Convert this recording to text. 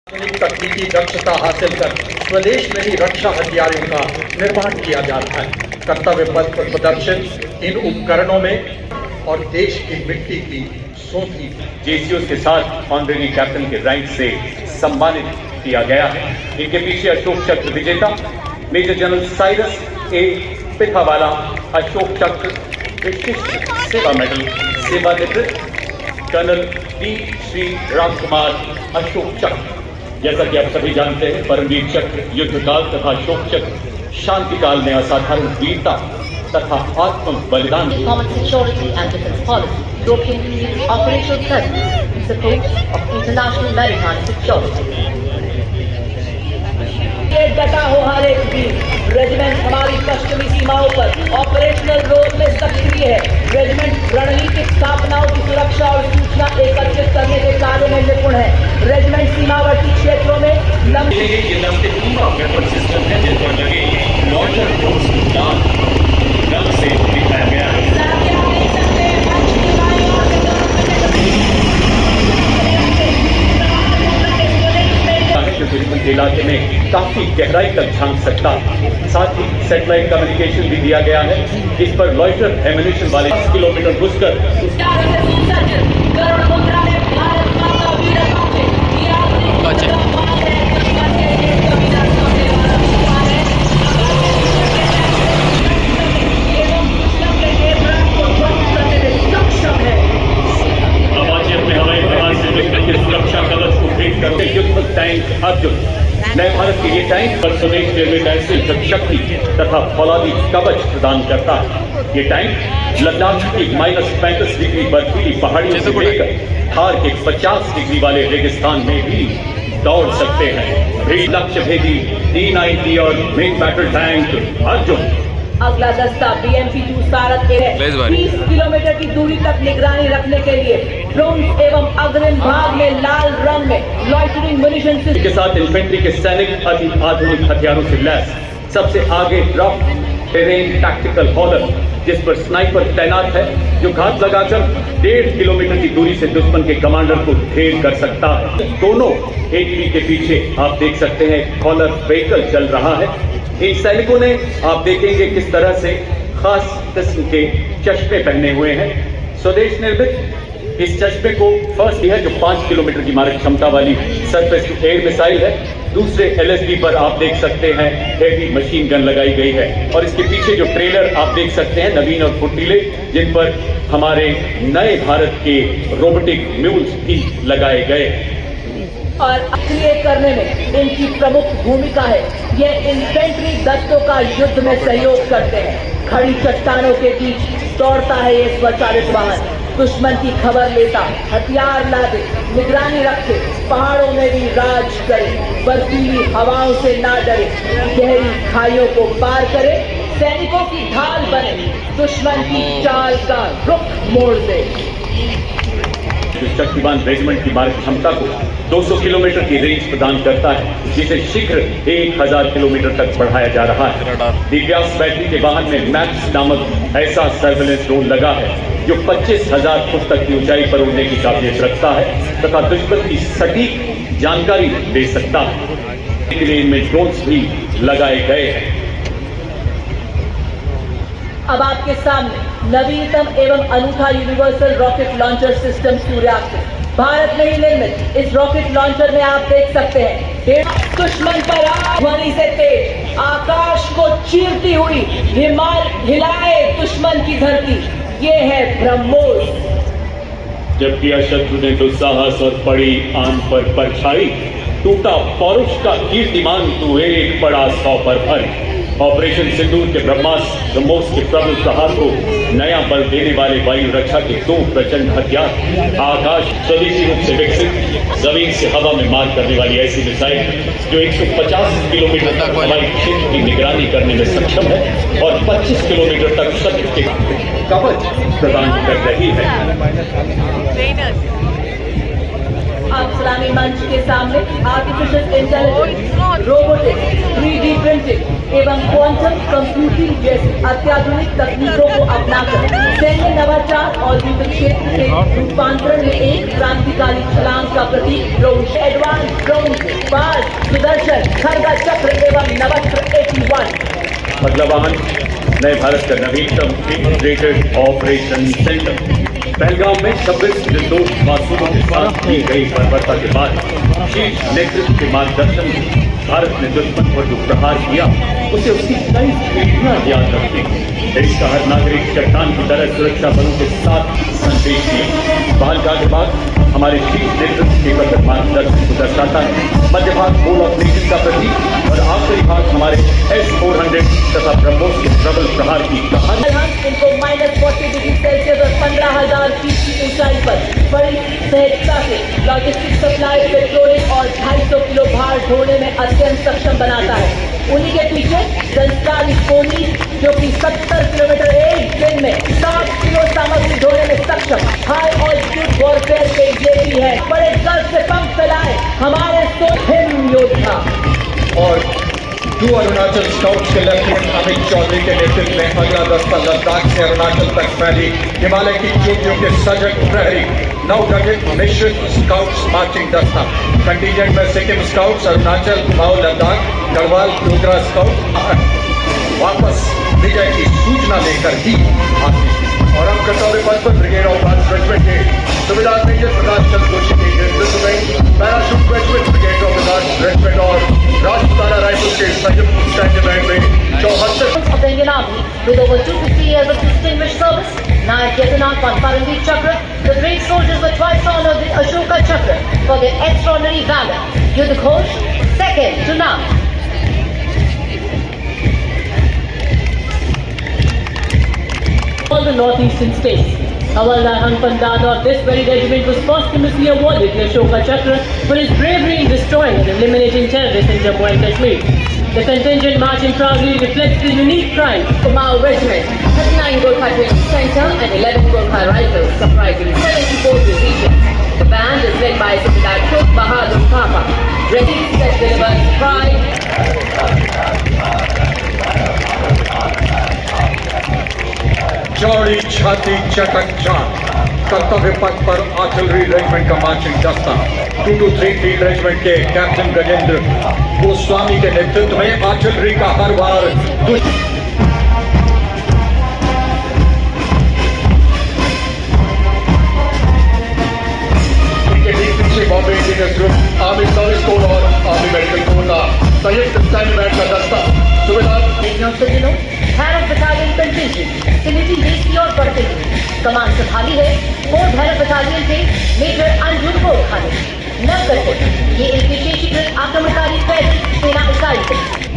तकनीकी दक्षता हासिल कर स्वदेश में ही रक्षा हथियारों का निर्माण किया जा रहा है। कर्तव्य पथ पर प्रदर्शित इन उपकरणों में और देश की मिट्टी की सोधी जेसीओ के साथ ऑनरेरी कैप्टन के रैंक से सम्मानित किया गया है। इनके पीछे अशोक चक्र विजेता मेजर जनरल साइरस ए पिथावाला अशोक चक्र विशिष्ट सेवा मेडल सेवानिवृत्त कर्नल डी श्री राम कुमार अशोक चक्र। जैसा कि आप सभी जानते हैं, परमवीर चक्र युद्ध काल तथा अशोक चक्र शांति काल में असाधारण वीरता तथा आत्म बलिदान Common security and defense policy, European operational presence in support of international maritime security. ये डटा हो हर एक वीर। रेजिमेंट हमारी पश्चिमी सीमाओं पर ऑपरेशनल रोल में सक्रिय है। रेजिमेंट रणनीतिक स्थापनाओं की सुरक्षा और सूचना एकत्रित करने के कार्य में निपुण है। रेजिमेंट सीमावर्ती क्षेत्रों में सिस्टम है जिस पर लगे लॉन्चर ड्रोन्स को लाल रंग से दिखाया गया है। दुश्मन के इलाके में काफी गहराई तक झांक सकता है। साथ ही सैटेलाइट कम्युनिकेशन भी दिया गया है। इस पर लॉइटर एम्यूनिशन वाले 10 किलोमीटर घुसकर सुरक्षा कवच को भेंट करते युद्ध टैंक अर्जुन। नए भारत के ये टैंक पर स्वदेश रेलवे टैंक से युद्ध शक्ति तथा फौलादी कवच प्रदान करता है। ये टैंक लद्दाख की -35 डिग्री बर्फीली पहाड़ियों से लेकर थार के 50 डिग्री वाले रेगिस्तान में भी दौड़ सकते हैं। लक्ष्य भेदी D90 और मेन बैटल टैंक अर्जुन। अगला दस्ता BMP-2 सारथ के है। 30 किलोमीटर की दूरी तक निगरानी रखने के लिए ड्रोन एवं अग्रिम भाग में लाल रंग में लॉइटरिंग म्यूनिशन सिस्टम के साथ इन्फेंट्री के सैनिक अति आधुनिक हथियारों से लैस। सबसे आगे ड्रॉप टेरेन टैक्टिकल हॉलर, जिस पर स्नाइपर तैनात है, जो घात लगाकर 1.5 किलोमीटर की दूरी से दुश्मन के कमांडर को ढेर कर सकता है। दोनों ATV के पीछे आप देख सकते हैं कॉलर व्हीकल चल रहा है। इन सैनिकों ने आप देखेंगे किस तरह से खास किस्म के चश्मे पहने हुए हैं। स्वदेश निर्मित इस चश्मे को फर्स्ट है जो 5 किलोमीटर की मारक क्षमता वाली सरफेस टू एयर मिसाइल है। दूसरे LSD पर आप देख सकते हैं हेवी मशीन गन लगाई गई है। और इसके पीछे जो ट्रेलर आप देख सकते हैं नवीन और फुर्तीले, जिन पर हमारे नए भारत के रोबोटिक म्यूल्स भी लगाए गए और क्रिएट करने में इनकी प्रमुख भूमिका है। ये इन्फेंट्री दस्तों का युद्ध में सहयोग करते हैं। खड़ी चट्टानों के बीच दौड़ता है ये स्वचालित वाहन। दुश्मन की खबर लेता, हथियार लादे, निगरानी रखे, पहाड़ों में भी राज करे, बर्फीली हवाओं से ना डरे, गहरी खाइयों को पार करे, सैनिकों की ढाल बने, दुश्मन की चाल का रुख मोड़ दे। शक्तिमान रेजिमेंट की मारक क्षमता को 200 किलोमीटर की रेंज प्रदान करता है, जिसे शीघ्र 1000 किलोमीटर तक बढ़ाया जा रहा है। दिव्यास बैटरी के वाहन में मैक्स नामक ऐसा सर्वेलेंस ड्रोन लगा है जो 25,000 फुट तक की ऊंचाई पर उड़ने की काबिलियत रखता है तथा दुश्मन की सटीक जानकारी दे सकता है। इसलिए इनमें ड्रोन्स भी लगाए गए हैं। अब आपके सामने नवीनतम एवं अनूठा universal rocket launcher system Suryastra. Bharat में ही निर्मित इस रॉकेट लॉन्चर में आप देख सकते हैं दुश्मन पर ध्वनि से तेज आकाश को चीरती हुई हिलाए दुश्मन की धरती। ये है ब्रह्मोस। जबकि अशत्रु ने दुस्साहस और पड़ी आन पर परछाई, टूटा पौरुष का कीर्तिमान तू एक पड़ा 100 पर भर। ऑपरेशन सिंदूर के ब्रह्मोस के प्रबल प्रहार को नया बल देने वाले वायु रक्षा के 2 प्रचंड हथियार, आकाश स्वदेशी रूप से विकसित जमीन से हवा में मार करने वाली ऐसी मिसाइल जो 150 किलोमीटर तक हवाई क्षेत्र की निगरानी करने में सक्षम है और 25 किलोमीटर तक शत्रु के कवच प्रदान कर रही है। आप सलामी मंच के सामने artificial intelligence, robotics, 3D printing एवं क्वांटम कंप्यूटिंग जैसी अत्याधुनिक तकनीकों को अपनाकर सैन्य नवाचार और युद्ध क्षेत्र के रूपांतरण में एक क्रांतिकारी छलांग का प्रतीक drone. Advance drone tiger, Kharga चक्र एवं नवस्त्र 81। अगला वाहन नए भारत का नवीनतम इंटीग्रेटेड ऑपरेशन सेंटर। पहलगाम में 26 निर्दोष मासूमों के साथ की गई बर्बरता के बाद शीर्ष नेतृत्व के मार्गदर्शन में भारत ने दुश्मन पर जो प्रहार किया उसे उसकी कई पीढ़ियां याद रखेंगे। देश का हर नागरिक चट्टान की तरह सुरक्षा बलों के साथ संदेश दिए। बालका के बाद हमारे शीर्ष नेतृत्व के प्रखर मार्गदर्शन को दर्शाता है। मध्य भाग मूल ऑफ नेशन का प्रतीक और आखिरी भाग हमारे S-400 तथा ब्रह्मोस के प्रबल प्रहार की कहानी। इनको -40 डिग्री सेल्सियस और 15,000 फीट की ऊंचाई पर बड़ी सहजता से लॉजिस्टिक सप्लाई, पेट्रोलिंग और 250 किलो भार ढोने में अत्यंत सक्षम बनाता है। उन्हीं के पीछे संस्कारी कोनी जो कि 70 किलोमीटर एक दिन में 60 किलो सामग्री ढोने में सक्षम हाई ऑल्टीट्यूड वॉरफेयर के ये भी है। बड़े गर्व से पंख फैलाए हमारे हिम योद्धा। और टू अरुणाचल स्काउट्स के लेफ्टिनेंट अमित चौधरी के नेतृत्व में अगला दस्ता लद्दाख से अरुणाचल तक फैली हिमालय की चोटियों के सजग प्रहरी नवगठित मिश्रित स्काउट्स मार्चिंग दस्ता। कंटीजेंट में सिक्किम स्काउट्स, अरुणाचल, कुमाऊं, लद्दाख, गढ़वाल, डोगरा स्काउट वापस विजय की सूचना लेकर ही आते और हम कर्तव्य पथ पर ब्रिगेड ऑफ आर्ट्स रेजिमेंट के सुबेदार मेजर प्रकाश चंद्र जोशी के नेतृत्व में parachute regiment brigade of arts regiment और राजपुताना रायपुर के संयुक्त स्टैंड में 74 of the Indian Army with over 250 years of distinguished service. Nayak Yadunat won Paramveer Chakra. The brave soldiers were twice honored with Ashoka Chakra for their extraordinary valor. Yudh Ghosh, second to none. All the northeastern states. Havaldar Hanpandad of this very regiment was posthumously awarded the Ashoka Chakra for his bravery in destroying and eliminating terrorists in Jammu and Kashmir. The contingent marching proudly reflects the unique pride of Kumaon Regiment, 39 Gorkha Training Center and 11 Gorkha Rifles comprising 74 divisions. The band is led by Subedar Chok Bahadur Thapa, ready to deliver pride. चौड़ी छाती चटक जान कर्तव्य पथ पर artillery regiment का marching दस्ता 223 field regiment के कैप्टन गजेंद्र गोस्वामी के नेतृत्व में आर्टिलरी का हर बार Bombay engineers group, army service corps और आर्मी मेडिकल कोर का संयुक्त स्टैंड बैंड का दस्ता सुबेदार Bharat Battalion contingent Trinity Base की ओर बढ़ते हुए कमान संभाली है 4 भैरव बटालियन के मेजर अंजुन गोरखा ने। नवगठित ये एक विशेषीकृत